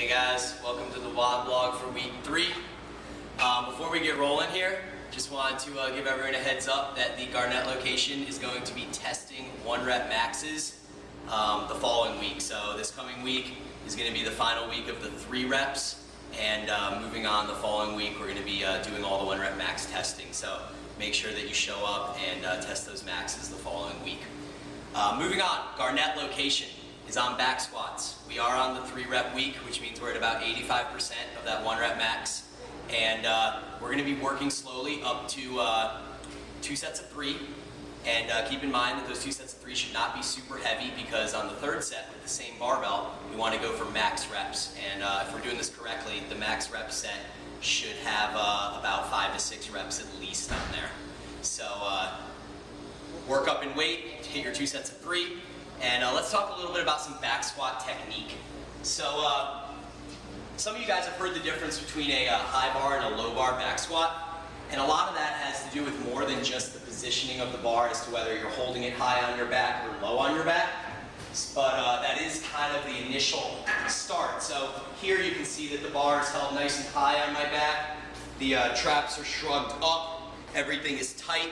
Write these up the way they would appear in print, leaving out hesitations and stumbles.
Hey guys, welcome to the WOD Blog for week 3. Before we get rolling here, just wanted to give everyone a heads up that the Garnett location is going to be testing 1 rep maxes the following week. So this coming week is going to be the final week of the 3 reps, and moving on the following week we're going to be doing all the 1 rep max testing. So make sure that you show up and test those maxes the following week. Moving on, Garnett location is on back squats. We are on the 3 rep week, which means we're at about 85% of that 1 rep max. And we're going to be working slowly up to 2 sets of 3. And keep in mind that those 2 sets of 3 should not be super heavy, because on the 3rd set with the same barbell, we want to go for max reps. And if we're doing this correctly, the max rep set should have about 5 to 6 reps at least on there. So work up in weight, hit your 2 sets of 3. And let's talk a little bit about some back squat technique. So some of you guys have heard the difference between a high bar and a low bar back squat. And a lot of that has to do with more than just the positioning of the bar as to whether you're holding it high on your back or low on your back. But that is kind of the initial start. So here you can see that the bar is held nice and high on my back. The traps are shrugged up. Everything is tight.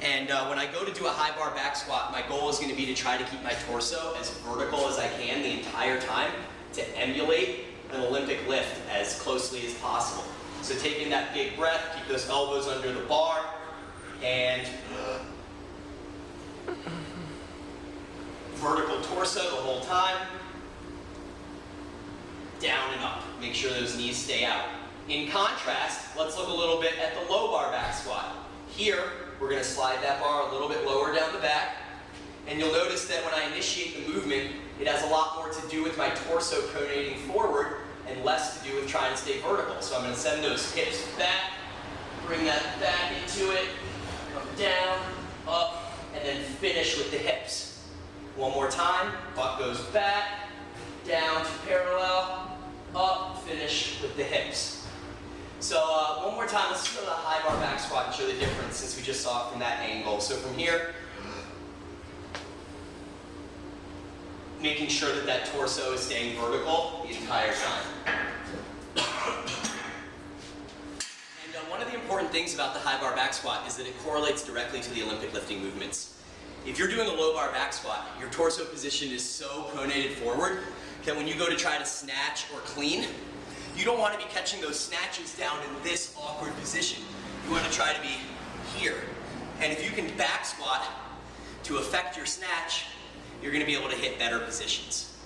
And when I go to do a high bar back squat, my goal is going to be to try to keep my torso as vertical as I can the entire time to emulate an Olympic lift as closely as possible. So taking that big breath, keep those elbows under the bar, and vertical torso the whole time, down and up. Make sure those knees stay out. In contrast, let's look a little bit at the low bar back squat. Here, we're going to slide that bar a little bit lower down the back, and you'll notice that when I initiate the movement, it has a lot more to do with my torso pronating forward and less to do with trying to stay vertical. So I'm going to send those hips back, bring that back into it, come down, up, and then finish with the hips. One more time, butt goes back, down to parallel, up, finish with the hips. So one more time, let's go to the high bar back squat and show the difference since we just saw it from that angle. So from here, making sure that that torso is staying vertical the entire time. And one of the important things about the high bar back squat is that it correlates directly to the Olympic lifting movements. If you're doing a low bar back squat, your torso position is so pronated forward that when you go to try to snatch or clean, you don't want to be catching those snatches down in this awkward position. You want to try to be here. And if you can back squat to affect your snatch, you're going to be able to hit better positions.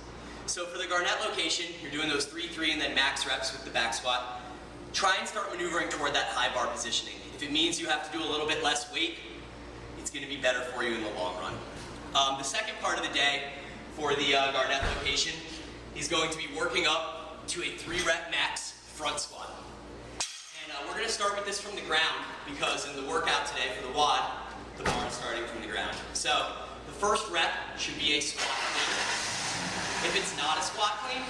So for the Garnett location, you're doing those 3-3 and then max reps with the back squat. Try and start maneuvering toward that high bar positioning. If it means you have to do a little bit less weight, it's going to be better for you in the long run. The second part of the day for the Garnett location is going to be working up to a 3 rep max front squat. And we're going to start with this from the ground, because in the workout today for the WOD, the bar is starting from the ground. So the first rep should be a squat clean. If it's not a squat clean,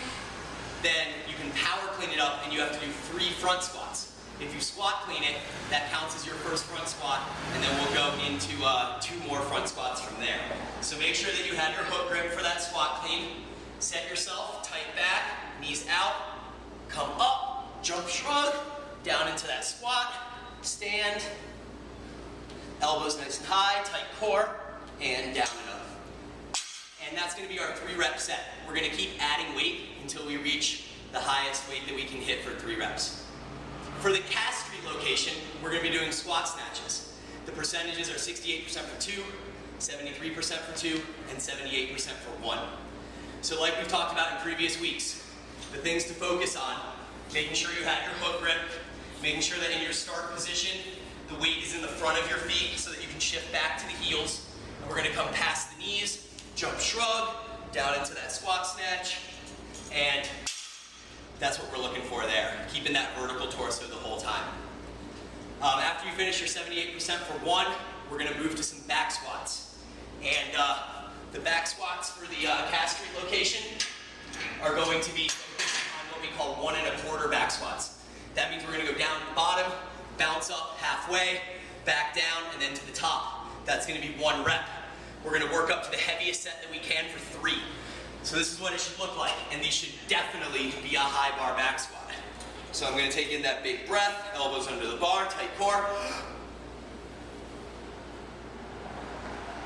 then you can power clean it up and you have to do 3 front squats. If you squat clean it, that counts as your first front squat, and then we'll go into 2 more front squats from there. So make sure that you have your hook grip for that squat clean. Set yourself tight back, knees out, come up, jump shrug, down into that squat, stand, elbows nice and high, tight core, and down and up. And that's going to be our 3 rep set. We're going to keep adding weight until we reach the highest weight that we can hit for 3 reps. For the calf street location, we're going to be doing squat snatches. The percentages are 68% for 2, 73% for 2, and 78% for 1. So like we've talked about in previous weeks, the things to focus on: making sure you have your hook grip, making sure that in your start position, the weight is in the front of your feet so that you can shift back to the heels. And we're going to come past the knees, jump shrug, down into that squat snatch, and that's what we're looking for there, keeping that vertical torso the whole time. After you finish your 78% for 1, we're going to move to some back squats. And the back squats for the calf street location are going to be focused on what we call 1 1/4 back squats. That means we're going to go down to the bottom, bounce up halfway, back down, and then to the top. That's going to be 1 rep. We're going to work up to the heaviest set that we can for 3. So this is what it should look like, and these should definitely be a high bar back squat. So I'm going to take in that big breath, elbows under the bar, tight core,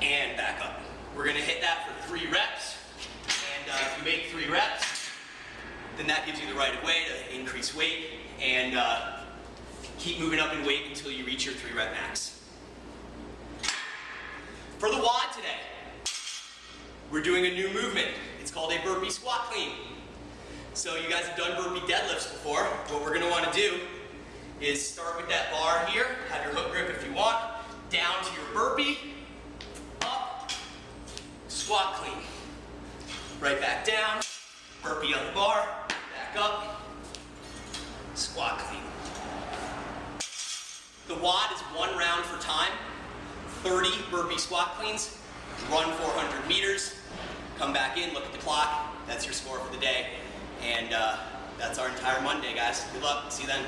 and back up. We're going to hit that for 3 reps, and if you make 3 reps, then that gives you the right of way to increase weight and keep moving up in weight until you reach your 3 rep max. For the WOD today, we're doing a new movement. It's called a burpee squat clean. So you guys have done burpee deadlifts before. What we're going to want to do is start with that bar here, have your hook grip if you want, down to your burpee, up, squat clean. Right back down, burpee on the bar, back up, squat clean. The WOD is 1 round for time, 30 burpee squat cleans, run 400 meters, come back in, look at the clock, that's your score for the day, and that's our entire Monday, guys. Good luck, see you then.